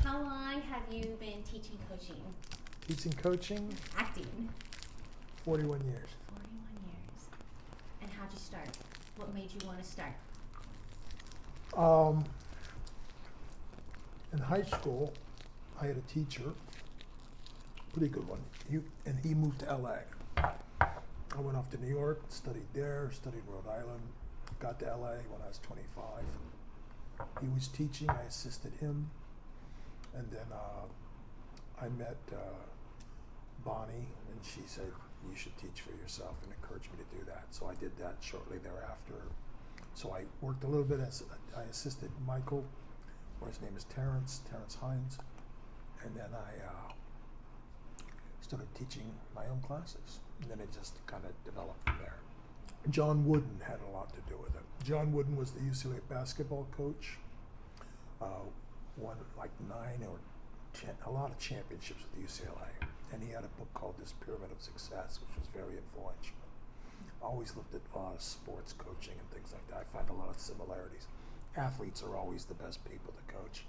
How long have you been teaching coaching? Teaching coaching? Acting. 41 years. 41 years. And how'd you start? What made you want to start? In high school, I had a teacher, pretty good one, he moved to LA. I went off to New York, studied there, studied Rhode Island, got to LA when I was 25. He was teaching, I assisted him, and then I met Bonnie, and she said, you should teach for yourself, and encouraged me to do that. So I did that shortly thereafter. So I worked a little bit I assisted Michael, or his name is Terrence Hines, and then I started teaching my own classes, and then it just kind of developed from there. John Wooden had a lot to do with it. John Wooden was the UCLA basketball coach, won like 9 or 10, a lot of championships with UCLA, and he had a book called This Pyramid of Success, which was very influential. I always looked at a lot of sports coaching and things like that. I find a lot of similarities. Athletes are always the best people to coach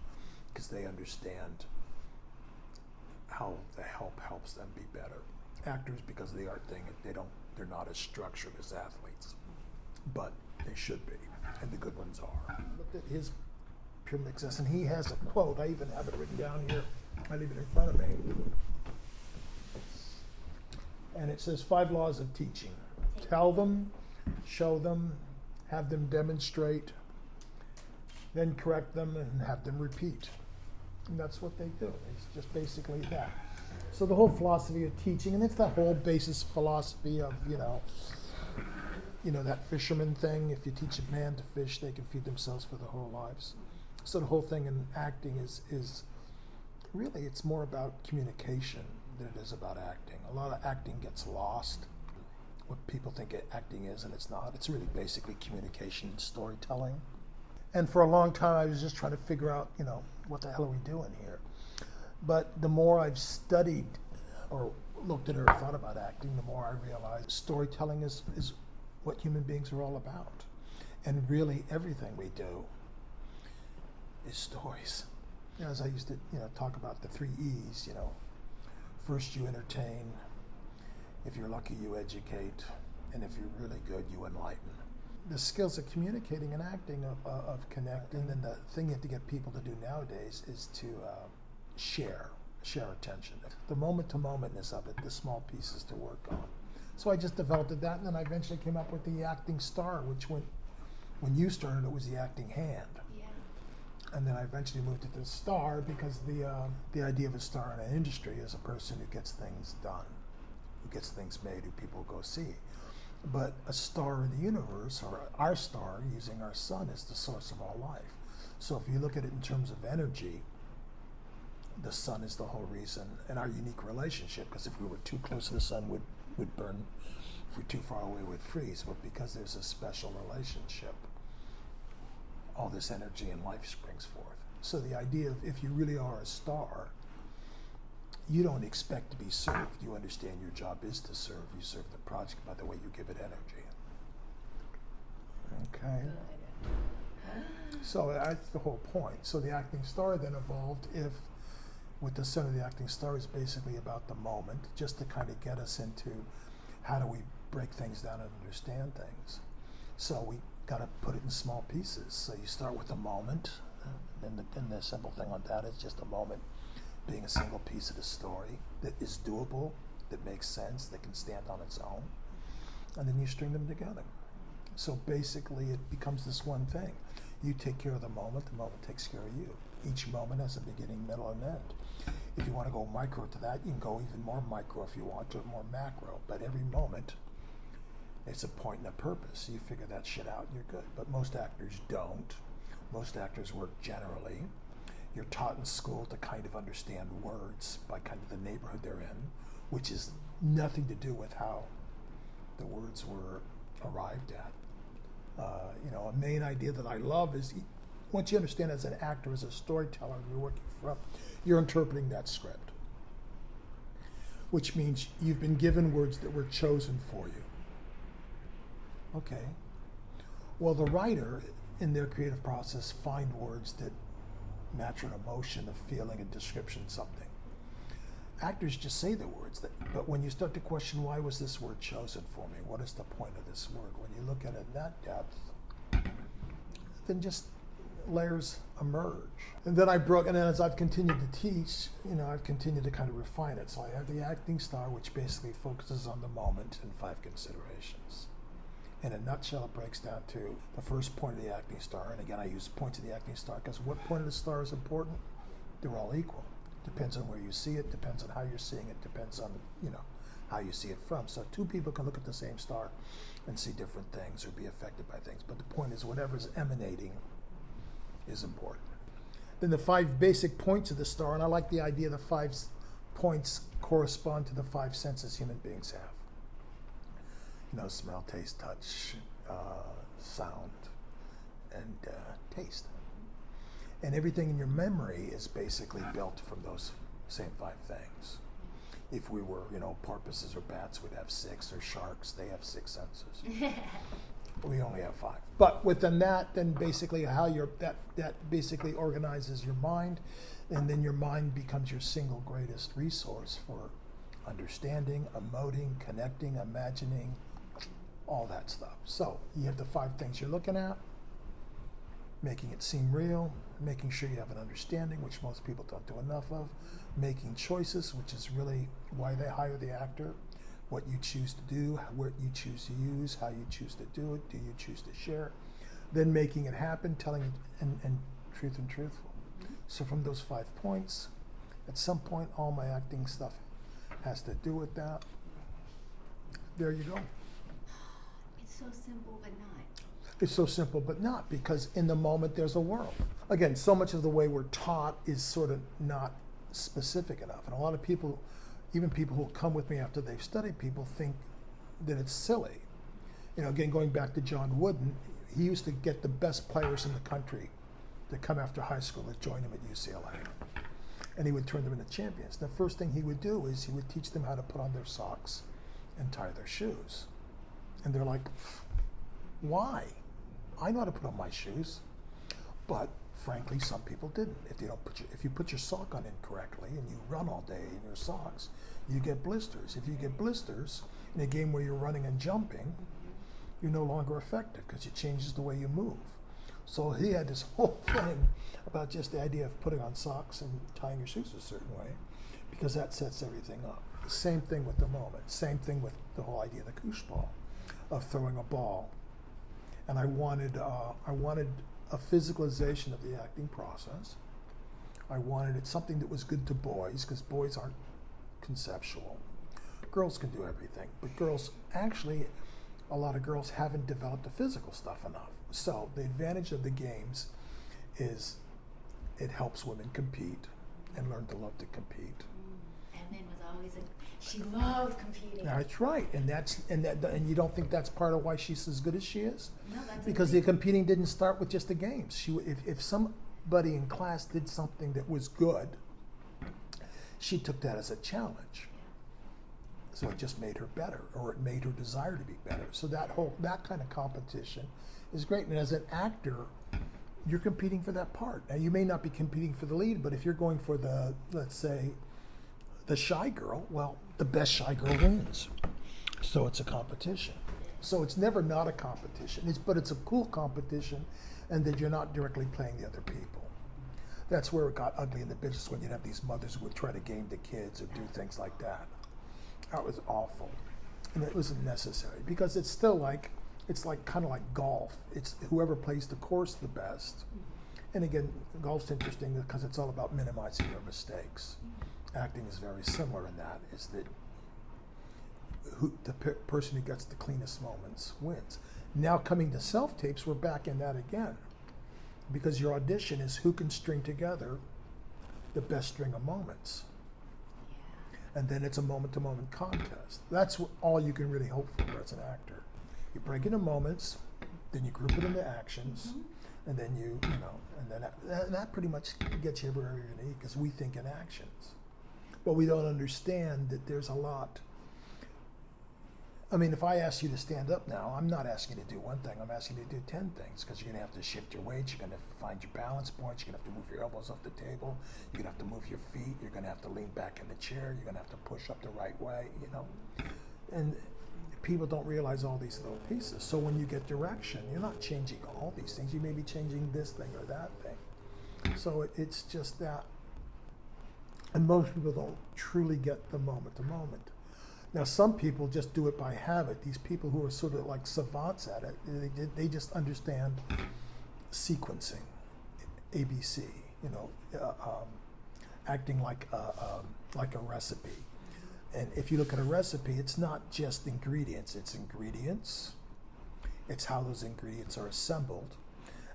because they understand how the help helps them be better. Actors, because of the art thing, they're not as structured as athletes, but they should be, and the good ones are. I looked at his pyramid of success, and he has a quote. I even have it written down here. I leave it in front of me, and it says 5 laws of teaching. Tell them, show them, have them demonstrate, then correct them and have them repeat. And that's what they do. It's just basically that. So the whole philosophy of teaching, and it's that whole basis philosophy of, you know, that fisherman thing. If you teach a man to fish, they can feed themselves for their whole lives. So the whole thing in acting is really, it's more about communication than it is about acting. A lot of acting gets lost. What people think acting is, and it's not. It's really basically communication and storytelling. And for a long time, I was just trying to figure out, what the hell are we doing here? But the more I've studied or looked at or thought about acting, the more I realized storytelling is what human beings are all about. And really everything we do is stories. As I used to, talk about the 3 E's, First you entertain, if you're lucky you educate, and if you're really good you enlighten. The skills of communicating and acting, of connecting, and the thing you have to get people to do nowadays is to share attention. The moment-to-momentness of it, the small pieces to work on. So I just developed that, and then I eventually came up with the acting star, which when you started, it was the acting hand. Yeah. And then I eventually moved it to the star because the idea of a star in an industry is a person who gets things done, who gets things made, who people go see. But a star in the universe, or our star, using our sun, is the source of all life. So if you look at it in terms of energy, the sun is the whole reason, and our unique relationship, because if we were too close to the sun, we'd burn. If we're too far away, we'd freeze. But because there's a special relationship, all this energy and life springs forth. So the idea of, if you really are a star, you don't expect to be served. You understand your job is to serve. You serve the project by the way you give it energy. Okay. So that's the whole point. So the acting star then evolved with the center of the acting star is basically about the moment, just to kind of get us into how do we break things down and understand things. So we got to put it in small pieces. So you start with a moment, and the simple thing on that is just a moment being a single piece of the story that is doable, that makes sense, that can stand on its own, and then you string them together. So basically it becomes this one thing. You take care of the moment takes care of you. Each moment has a beginning, middle, and end. If you want to go micro to that, you can go even more micro if you want to, more macro, but every moment it's a point and a purpose. You figure that shit out and you're good. But most actors don't. Most actors work generally. You're taught in school to kind of understand words by kind of the neighborhood they're in, which is nothing to do with how the words were arrived at. A main idea that I love is once you understand as an actor, as a storyteller, and you're working from, you're interpreting that script, which means you've been given words that were chosen for you. Okay. Well, the writer, in their creative process, find words that natural emotion of feeling a description of something. Actors just say the words, but when you start to question, why was this word chosen for me? What is the point of this word? When you look at it in that depth, then just layers emerge. And then and then as I've continued to teach, I've continued to kind of refine it. So I have the acting star, which basically focuses on the moment and 5 considerations. In a nutshell, it breaks down to the first point of the acting star. And again, I use points of the acting star because what point of the star is important? They're all equal. Depends on where you see it, depends on how you're seeing it, depends on, how you see it from. So 2 people can look at the same star and see different things or be affected by things. But the point is, whatever's emanating is important. Then the 5 basic points of the star, and I like the idea the 5 points correspond to the 5 senses human beings have. Smell, taste, touch, sound, and taste. And everything in your memory is basically built from those same 5 things. If we were, porpoises or bats, we'd have 6, or sharks, they have 6 senses. We only have 5. But within that, then basically that basically organizes your mind, and then your mind becomes your single greatest resource for understanding, emoting, connecting, imagining, all that stuff. So you have the 5 things you're looking at, making it seem real, making sure you have an understanding, which most people don't do enough of, making choices, which is really why they hire the actor, what you choose to do, what you choose to use, how you choose to do it, do you choose to share, then making it happen, telling and truth and truthful. So from those 5 points, at some point all my acting stuff has to do with that. There you go. It's so simple but not. It's so simple but not, because in the moment there's a world. Again, so much of the way we're taught is sort of not specific enough. And a lot of people, even people who come with me after they've studied people, think that it's silly. Again, going back to John Wooden, he used to get the best players in the country to come after high school to join him at UCLA. And he would turn them into champions. The first thing he would do is he would teach them how to put on their socks and tie their shoes. And they're like, why? I know how to put on my shoes. But frankly, some people didn't. If you put your sock on incorrectly and you run all day in your socks, you get blisters. If you get blisters in a game where you're running and jumping, you're no longer effective because it changes the way you move. So he had this whole thing about just the idea of putting on socks and tying your shoes a certain way, because that sets everything up. The same thing with the moment. Same thing with the whole idea of the koosh ball, of throwing a ball. And I wanted a physicalization of the acting process. I wanted it something that was good to boys, because boys aren't conceptual. Girls can do everything, but a lot of girls haven't developed the physical stuff enough. So the advantage of the games is it helps women compete and learn to love to compete. And then was always she loved competing. That's right, and you don't think that's part of why she's as good as she is? No, that's because the competing didn't start with just the games. If somebody in class did something that was good, she took that as a challenge. So it just made her better, or it made her desire to be better. So that kind of competition is great. And as an actor, you're competing for that part. Now you may not be competing for the lead, but if you're going for let's say, the shy girl, well, the best shy girl wins. So it's a competition. So it's never not a competition, but it's a cool competition, and that you're not directly playing the other people. That's where it got ugly in the business, when you'd have these mothers who would try to game the kids or do things like that. That was awful, and it wasn't necessary, because it's still kind of like golf. It's whoever plays the course the best. And again, golf's interesting because it's all about minimizing your mistakes. Acting is very similar in that, is that the person who gets the cleanest moments wins. Now coming to self-tapes, we're back in that again, because your audition is who can string together the best string of moments. And then it's a moment-to-moment contest. That's all you can really hope for as an actor. You break into moments, then you group it into actions, and then and that pretty much gets you everywhere you're going to eat, because we think in actions. But we don't understand that there's a lot. I mean, if I ask you to stand up now, I'm not asking you to do one thing. I'm asking you to do 10 things, because you're going to have to shift your weight. You're going to find your balance points. You're going to have to move your elbows off the table. You're going to have to move your feet. You're going to have to lean back in the chair. You're going to have to push up the right way, you know. And people don't realize all these little pieces. So when you get direction, you're not changing all these things. You may be changing this thing or that thing. So it's just that. And most people don't truly get the moment to moment. Now, some people just do it by habit. These people who are sort of like savants at it, they just understand sequencing, ABC, you know, acting like a recipe. And if you look at a recipe, it's not just ingredients. It's ingredients. It's how those ingredients are assembled.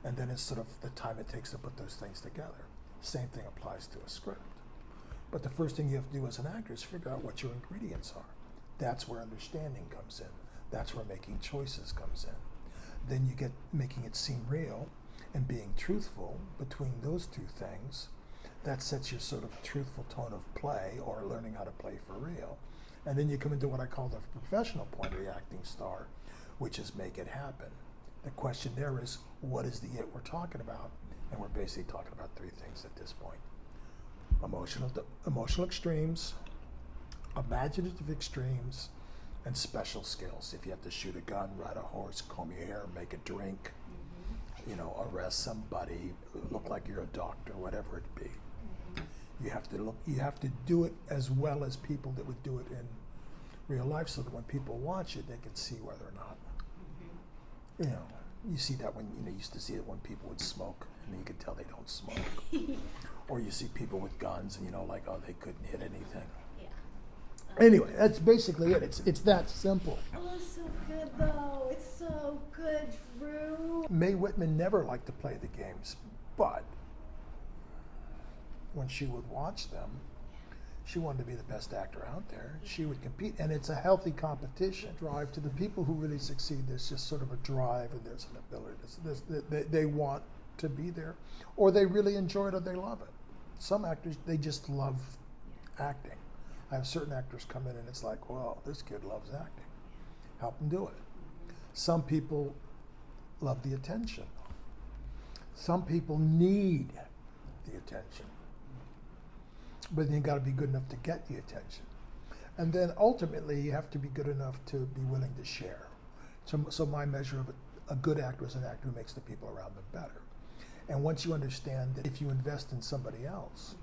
And then it's sort of the time it takes to put those things together. Same thing applies to a script. But the first thing you have to do as an actor is figure out what your ingredients are. That's where understanding comes in. That's where making choices comes in. Then you get making it seem real and being truthful between those two things. That sets your sort of truthful tone of play, or learning how to play for real. And then you come into what I call the professional point of the acting star, which is make it happen. The question there is, what is the it we're talking about? And we're basically talking about three things at this point. Emotional extremes, imaginative extremes, and special skills. If you have to shoot a gun, ride a horse, comb your hair, make a drink, you know, arrest somebody, look like you're a doctor, whatever it be. You have to do it as well as people that would do it in real life, so that when people watch it, they can see whether or not. You know, you see that when, you know, you used to see it when people would smoke, and you could tell they don't smoke. Or you see people with guns, and you know, like, oh, they couldn't hit anything. Anyway, that's basically it. It's that simple. Oh, it's so good, though. It's so good, Drew. Mae Whitman never liked to play the games, but when she would watch them, she wanted to be the best actor out there. She would compete, and it's a healthy competition. Drive to the people who really succeed. There's just sort of a drive, and there's an ability. They want to be there, or they really enjoy it, or they love it. Some actors, they just love acting. I have certain actors come in and it's like, well, this kid loves acting. Help him do it. Some people love the attention. Some people need the attention. But then you got to be good enough to get the attention. And then ultimately you have to be good enough to be willing to share. So my measure of a good actor is an actor who makes the people around them better. And once you understand that if you invest in somebody else,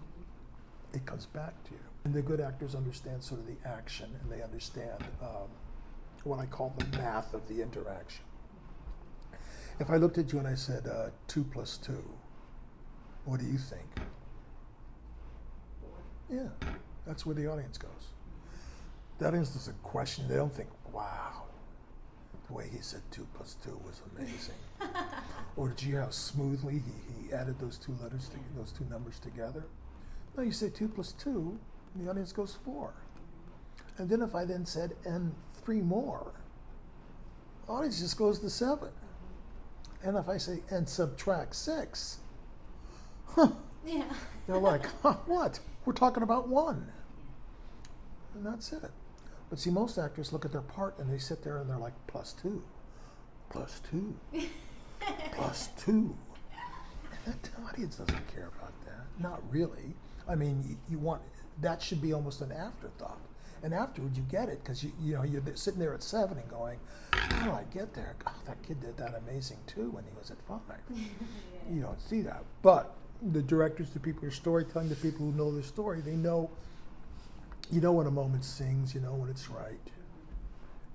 it comes back to you. And the good actors understand sort of the action, and they understand what I call the math of the interaction. If I looked at you and I said 2 + 2, what do you think? Yeah, that's where the audience goes. The audience doesn't question. They don't think, wow, the way he said 2 + 2 was amazing. Or did you hear how smoothly he added those two numbers together? No, you say 2 + 2, and the audience goes 4. And then if I then said, and 3 more, the audience just goes to 7. And if I say, and subtract 6, Yeah. they're like, huh, what? We're talking about 1. And that's it. But see, most actors look at their part and they sit there and they're like, +2, +2, +2. And the audience doesn't care about that. Not really. I mean, you want, that should be almost an afterthought. And afterwards you get it, because you're sitting there at 7 and going, how do I get there? Oh, that kid did that amazing too when he was at 5. You don't see that. But the directors, the people who are storytelling, the people who know the story, they know, you know when a moment sings, you know when it's right.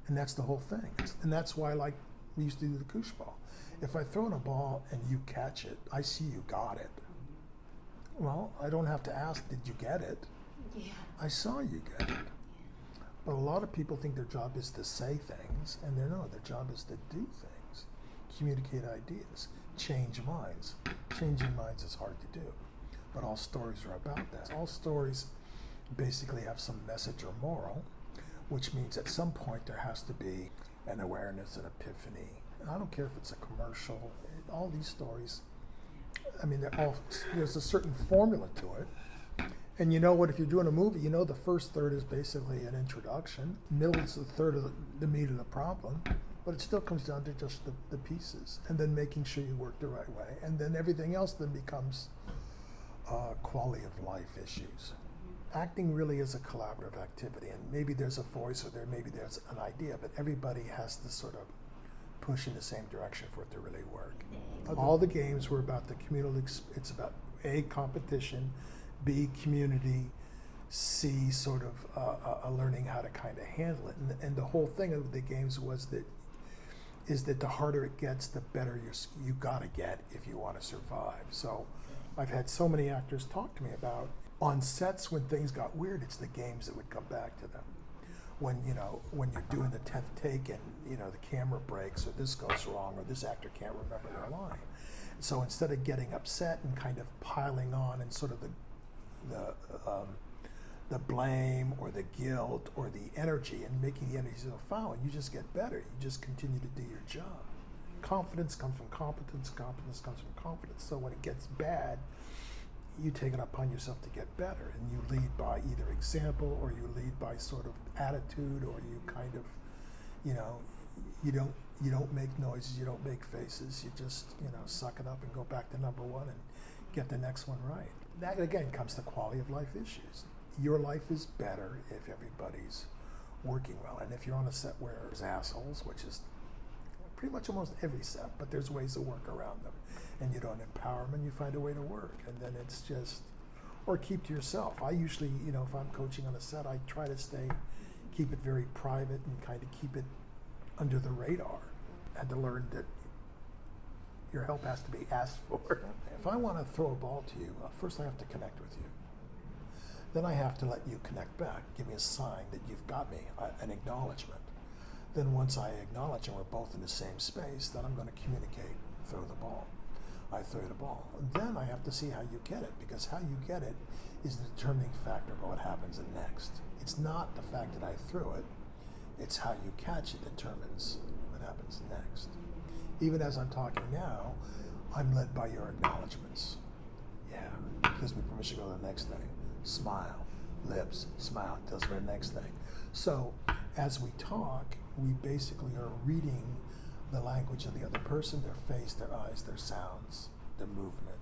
And that's the whole thing. And that's why, like, we used to do the koosh ball. If I throw in a ball and you catch it, I see you got it. Well, I don't have to ask, did you get it? Yeah. I saw you get it. But a lot of people think their job is to say things, and their job is to do things, communicate ideas, change minds. Changing minds is hard to do, but all stories are about that. All stories basically have some message or moral, which means at some point there has to be an awareness, an epiphany. And I don't care if it's a commercial, all these stories, I mean, there's a certain formula to it, And you know what, if you're doing a movie, you know the first third is basically an introduction, middle is the third of the meat of the problem, but it still comes down to just the pieces, and then making sure you work the right way. And then everything else then becomes quality of life issues. Acting really is a collaborative activity, and maybe there's a voice or maybe there's an idea, but everybody has to sort of push in the same direction for it to really work. All the games were about the communal, it's about A, competition, B, community, C, sort of learning how to kind of handle it. And the whole thing of the games is that the harder it gets, the better you gotta get if you want to survive. So I've had so many actors talk to me about on sets when things got weird, it's the games that would come back to them. When you're doing the 10th take and the camera breaks or this goes wrong or this actor can't remember their line. So instead of getting upset and kind of piling on and sort of the blame or the guilt or the energy and making the energy so foul, you just get better. You just continue to do your job. Confidence comes from competence. Competence comes from confidence. So when it gets bad, you take it upon yourself to get better, and you lead by either example or you lead by sort of attitude, or you kind of, you don't make noises, you don't make faces, you just suck it up and go back to number one and get the next one right. That again comes to quality of life issues. Your life is better if everybody's working well, and if you're on a set where there's assholes, which is pretty much almost every set, but there's ways to work around them, and you don't empower them and you find a way to work, and then it's just, or keep to yourself. I usually, if I'm coaching on a set, I try to keep it very private and kind of keep it under the radar. I had to learn that your help has to be asked for. If I want to throw a ball to you, first I have to connect with you. Then I have to let you connect back, give me a sign that you've got me, an acknowledgement. Then once I acknowledge and we're both in the same space, then I'm going to communicate, throw the ball. I throw the ball. And then I have to see how you get it, because how you get it is the determining factor of what happens next. It's not the fact that I threw it, it's how you catch it determines what happens next. Even as I'm talking now, I'm led by your acknowledgements. Yeah, it gives me permission to go to the next thing. Smile, lips, smile, tells me the next thing. So as we talk, we basically are reading the language of the other person, their face, their eyes, their sounds, their movement,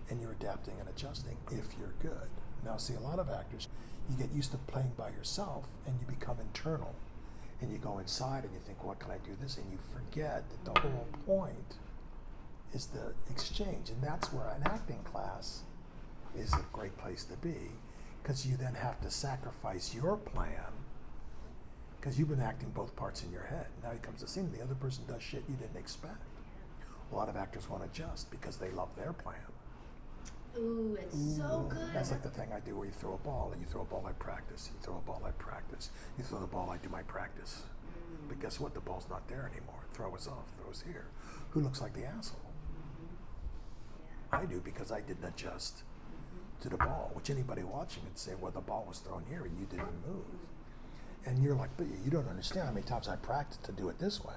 and you're adapting and adjusting if you're good. Now see, a lot of actors, you get used to playing by yourself and you become internal, and you go inside and you think, what can I do this? And you forget that the whole point is the exchange, and that's where an acting class is a great place to be, because you then have to sacrifice your plan, because you've been acting both parts in your head. Now it comes to scene, the other person does shit you didn't expect. A lot of actors want to adjust because they love their plan. Ooh, it's so good. That's like the thing I do where you throw a ball, and you throw a ball, I practice. You throw a ball, I practice. You throw the ball, I do my practice. But guess what? The ball's not there anymore. Throw us off, throw us here. Who looks like the asshole? I do, because I didn't adjust to the ball, which anybody watching would say, well, the ball was thrown here and you didn't move. And you're like, but you don't understand how many times I practiced to do it this way.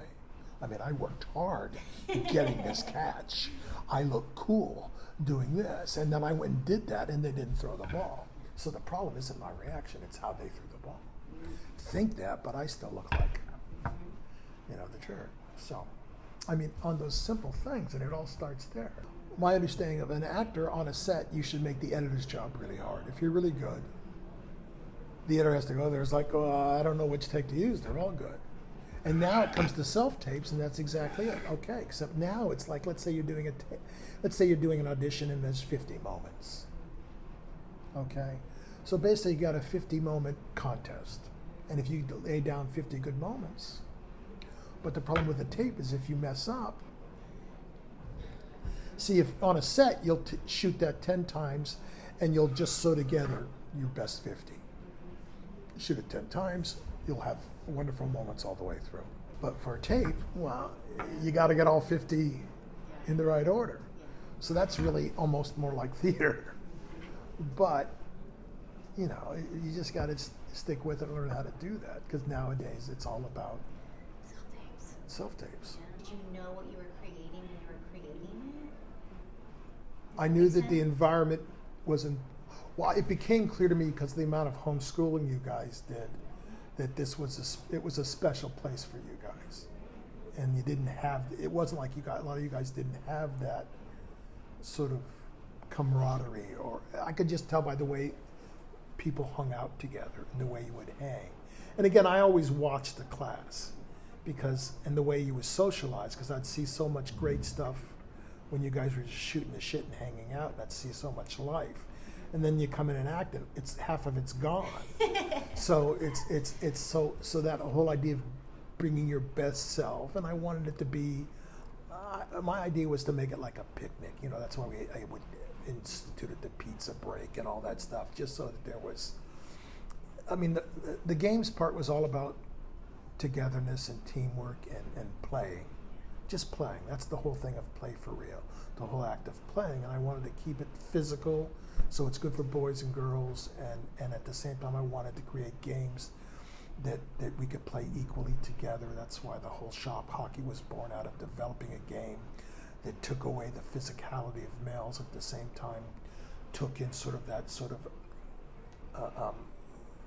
I mean, I worked hard getting this catch. I look cool doing this. And then I went and did that, and they didn't throw the ball. So the problem isn't my reaction, it's how they threw the ball. Think that, but I still look like, the jerk. So, I mean, on those simple things, and it all starts there. My understanding of an actor on a set, you should make the editor's job really hard. If you're really good, the editor has to go there. It's like, oh, I don't know which take to use. They're all good. And now it comes to self-tapes, and that's exactly it. Okay, except now it's like, let's say you're doing an audition, and there's 50 moments. Okay, so basically you got a 50-moment contest, and if you lay down 50 good moments, but the problem with the tape is if you mess up. See, if on a set you'll shoot that 10 times, and you'll just sew together your best 50. Shoot it 10 times, you'll have wonderful moments all the way through. But for a tape, well, you got to get all 50 in the right order. So that's really almost more like theater. But, you just got to stick with it and learn how to do that, because nowadays it's all about self-tapes. Did you know what you were creating when you were creating it? I knew that the environment wasn't. Well, it became clear to me because the amount of homeschooling you guys did, that it was a special place for you guys, and you didn't have. It wasn't like a lot of you guys didn't have that sort of camaraderie, or I could just tell by the way people hung out together and the way you would hang. And again, I always watched the class and the way you would socialize, because I'd see so much great stuff when you guys were just shooting the shit and hanging out, and I'd see so much life. And then you come in and act, and half of it's gone. So it's so that whole idea of bringing your best self, and I wanted it to be. My idea was to make it like a picnic. You know, that's why I would instituted the pizza break and all that stuff, just so that there was. I mean, the games part was all about togetherness and teamwork and playing. Just playing. That's the whole thing of play for real. The whole act of playing. And I wanted to keep it physical, so it's good for boys and girls. And at the same time, I wanted to create games that we could play equally together. That's why the whole shop hockey was born out of developing a game that took away the physicality of males, at the same time took in sort of that sort of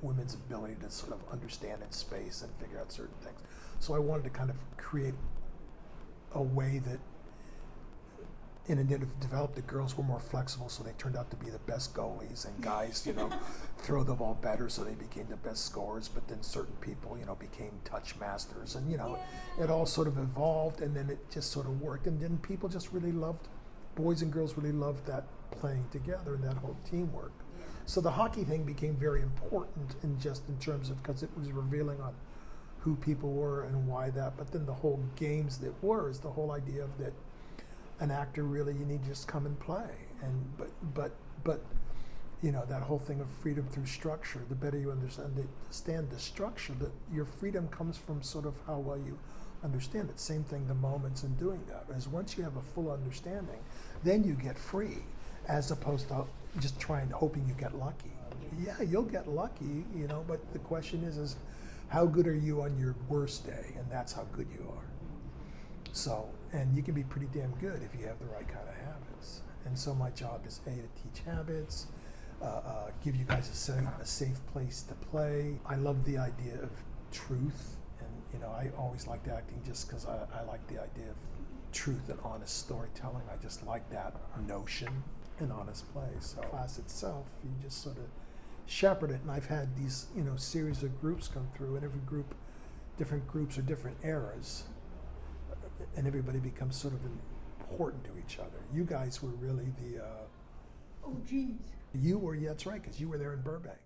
women's ability to sort of understand in space and figure out certain things. So I wanted to kind of create a way that in a developed, the girls were more flexible, so they turned out to be the best goalies, and guys, you know, throw the ball better, so they became the best scorers. But then certain people, you know, became touch masters, and you know, it all sort of evolved, and then it just sort of worked. And then people just really loved, boys and girls really loved that playing together and that whole teamwork. So the hockey thing became very important in terms of, because it was revealing on who people were and why that. But then the whole games that were is the whole idea of that. An actor, really, you need to just come and play, and but you know, that whole thing of freedom through structure. The better you understand the structure, that your freedom comes from sort of how well you understand it. Same thing, the moments in doing that is once you have a full understanding, then you get free, as opposed to just hoping you get lucky. Yeah, you'll get lucky, you know, but the question is how good are you on your worst day, and that's how good you are. So, and you can be pretty damn good if you have the right kind of habits. And so my job is to teach habits, give you guys a safe place to play. I love the idea of truth, and you know, I always liked acting just because I like the idea of truth and honest storytelling. I just like that notion, and honest play. So class itself, you just sort of shepherd it. And I've had these, you know, series of groups come through, and every group, different groups are different eras. And everybody becomes sort of important to each other. You guys were really the... Oh, geez. You were, yeah, that's right, because you were there in Burbank.